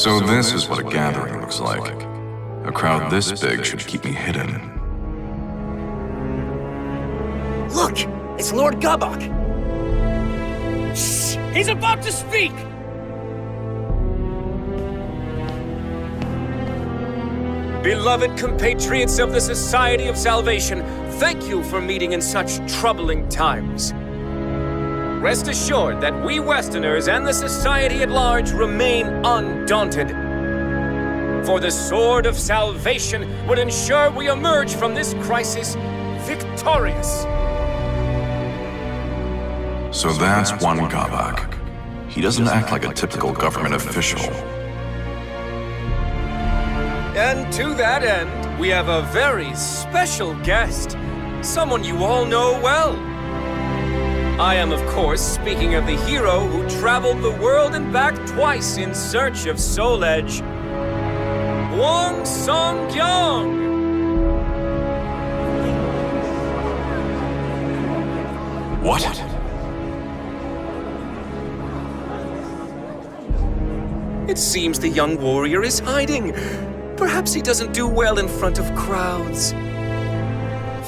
So this is what a gathering looks like. A crowd this big should keep me hidden. Look! It's Lord Gabak! Shh! He's about to speak! Beloved compatriots of the Society of Salvation, thank you for meeting in such troubling times. Rest assured that we Westerners and the Society at large remain undaunted. For the Sword of Salvation would ensure we emerge from this crisis victorious. So that's Hwang Gabak. He doesn't act like a typical government official. And to that end, we have a very special guest. Someone you all know well. I am, of course, speaking of the hero who traveled the world and back twice in search of Soul Edge. Hwang Song-kyung! What? It seems the young warrior is hiding. Perhaps he doesn't do well in front of crowds.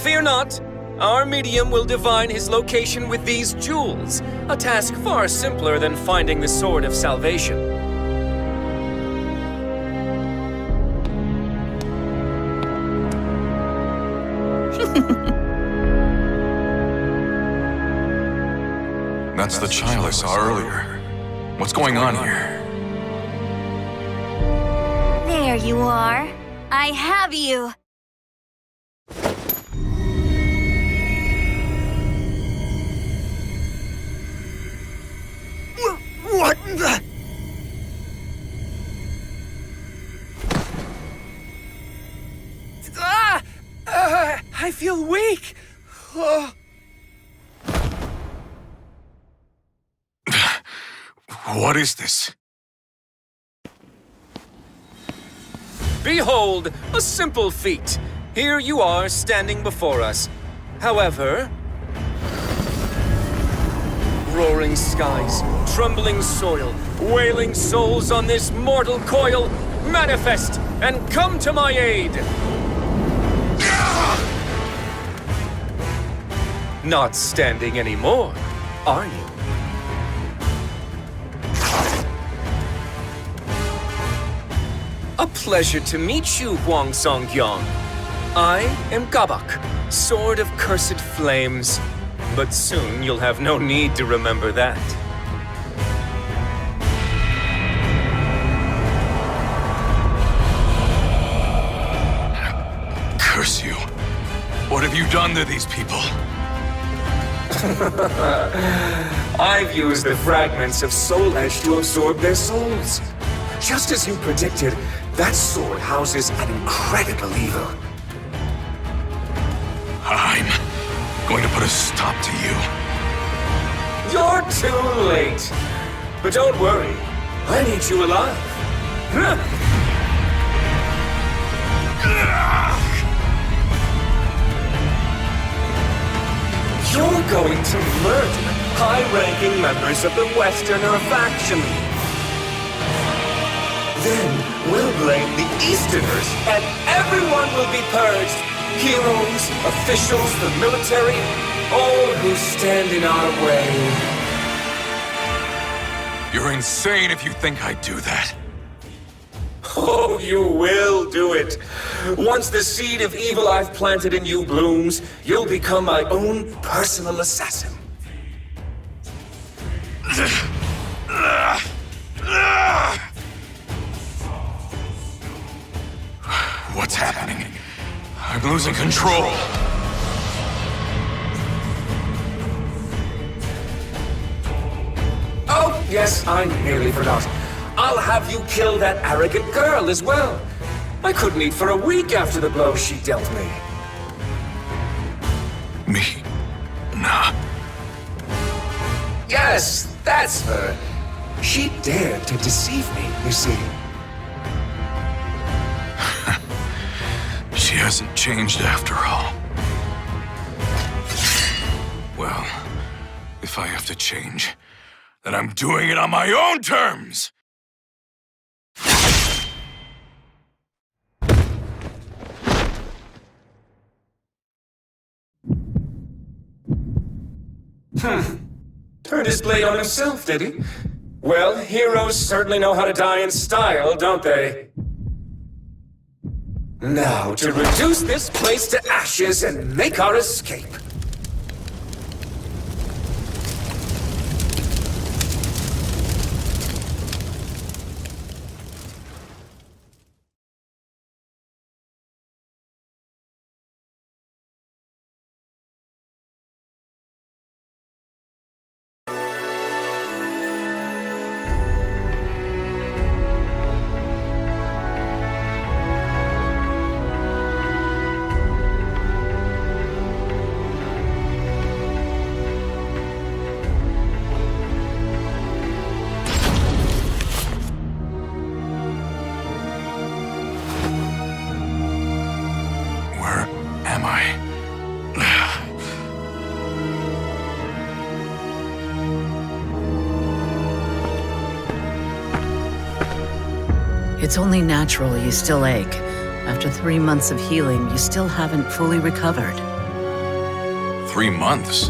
Fear not. Our medium will divine his location with these jewels, a task far simpler than finding the Sword of Salvation. That's the child I saw earlier. What's going on here? There you are. I have you. What the? I feel weak. What is this? Behold, a simple feat. Here you are standing before us. However, roaring skies, trembling soil, wailing souls on this mortal coil, manifest and come to my aid. Not standing anymore, are you? A pleasure to meet you, Hwang Song-kyung. I am Gabak, Sword of Cursed Flames. But soon you'll have no need to remember that. Curse you. What have you done to these people? I've used the fragments of Soul Edge to absorb their souls. Just as you predicted, that sword houses an incredible evil. I'm going to put a stop to you. You're too late. But don't worry, I need you alive. You're going to murder high-ranking members of the Westerner faction. Then we'll blame the Easterners, and everyone will be purged. Heroes, officials, the military, all who stand in our way. You're insane if you think I'd do that. Oh, you will do it. Once the seed of evil I've planted in you blooms, you'll become my own personal assassin. What's happening? I'm losing control. Oh, yes, I nearly forgot. I'll have you kill that arrogant girl as well. I couldn't eat for a week after the blow she dealt me. Me? Nah. Yes, that's her. She dared to deceive me, you see. She hasn't changed after all. Well, if I have to change, then I'm doing it on my own terms! Turned his blade on himself, did he? Well, heroes certainly know how to die in style, don't they? Now, to reduce this place to ashes and make our escape. It's only natural you still ache. After 3 months of healing, you still haven't fully recovered. 3 months?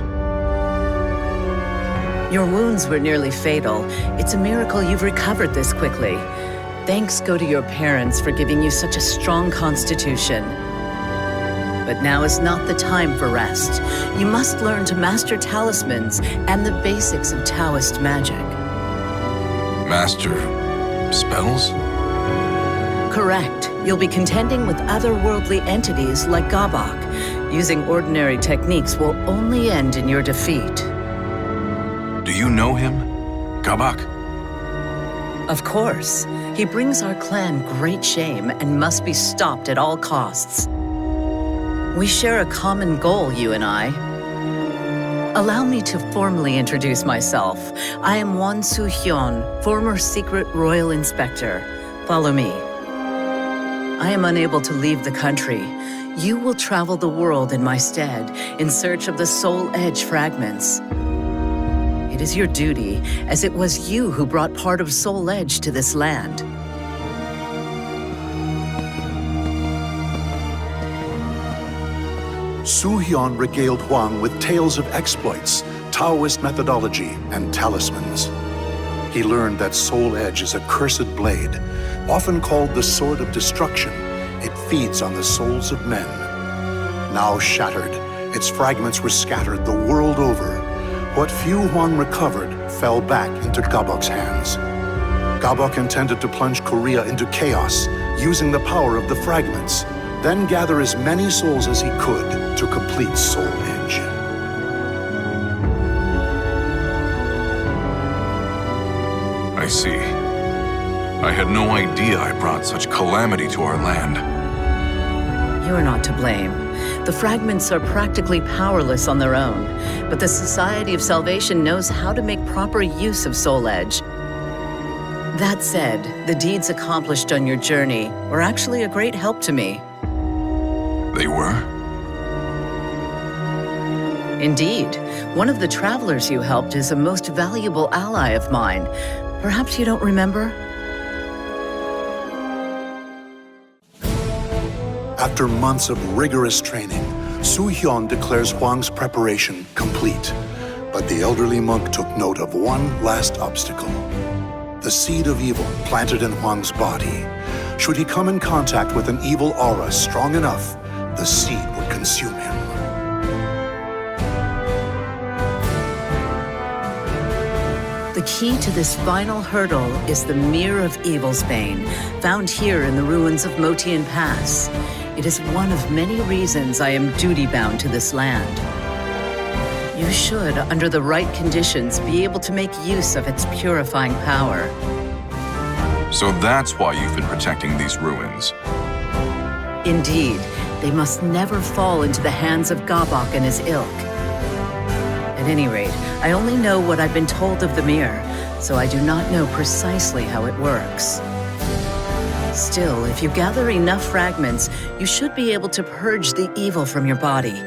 Your wounds were nearly fatal. It's a miracle you've recovered this quickly. Thanks go to your parents for giving you such a strong constitution. But now is not the time for rest. You must learn to master talismans and the basics of Taoist magic. Master spells? Correct. You'll be contending with otherworldly entities like Gabok. Using ordinary techniques will only end in your defeat. Do you know him? Gabok? Of course. He brings our clan great shame and must be stopped at all costs. We share a common goal, you and I. Allow me to formally introduce myself. I am Hwang former secret royal inspector. Follow me. I am unable to leave the country. You will travel the world in my stead, in search of the Soul Edge fragments. It is your duty, as it was you who brought part of Soul Edge to this land. Su-hyun regaled Hwang with tales of exploits, Taoist methodology, and talismans. He learned that Soul Edge is a cursed blade, often called the Sword of Destruction. It feeds on the souls of men. Now shattered, its fragments were scattered the world over. What few Hwang recovered fell back into Gabok's hands. Gabok intended to plunge Korea into chaos, using the power of the fragments, then gather as many souls as he could to complete Soul Edge. I see. I had no idea I brought such calamity to our land. You're not to blame. The fragments are practically powerless on their own, but the Society of Salvation knows how to make proper use of Soul Edge. That said, the deeds accomplished on your journey were actually a great help to me. They were? Indeed. One of the travelers you helped is a most valuable ally of mine. Perhaps you don't remember? After months of rigorous training, Su-hyun declares Hwang's preparation complete. But the elderly monk took note of one last obstacle. The seed of evil planted in Hwang's body. Should he come in contact with an evil aura strong enough, the seed would consume him. The key to this final hurdle is the Mirror of Evil's Bane, found here in the ruins of Motian Pass. It is one of many reasons I am duty-bound to this land. You should, under the right conditions, be able to make use of its purifying power. So that's why you've been protecting these ruins. Indeed, they must never fall into the hands of Gabok and his ilk. At any rate, I only know what I've been told of the mirror, so I do not know precisely how it works. Still, if you gather enough fragments, you should be able to purge the evil from your body.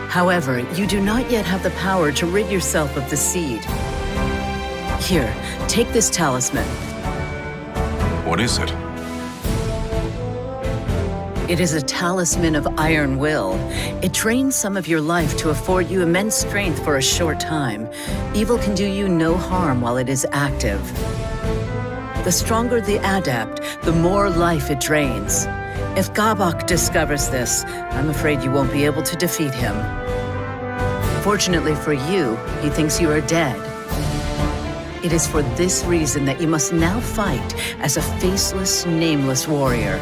However, you do not yet have the power to rid yourself of the seed. Here, take this talisman. What is it? It is a talisman of iron will. It drains some of your life to afford you immense strength for a short time. Evil can do you no harm while it is active. The stronger the adept, the more life it drains. If Gabok discovers this, I'm afraid you won't be able to defeat him. Fortunately for you, he thinks you are dead. It is for this reason that you must now fight as a faceless, nameless warrior.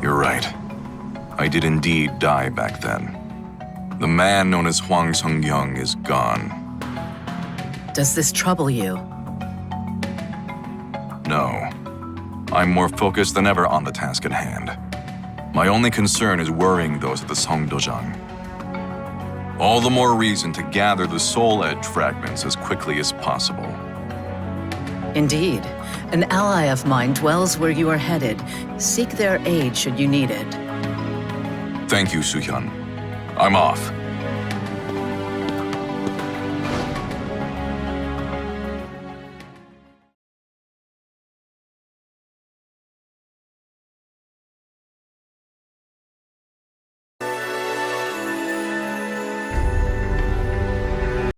You're right. I did indeed die back then. The man known as Hwang Sung-young is gone. Does this trouble you? No. I'm more focused than ever on the task at hand. My only concern is worrying those at the Songdojang. All the more reason to gather the Soul Edge fragments as quickly as possible. Indeed. An ally of mine dwells where you are headed. Seek their aid should you need it. Thank you, Soo-hyun. I'm off.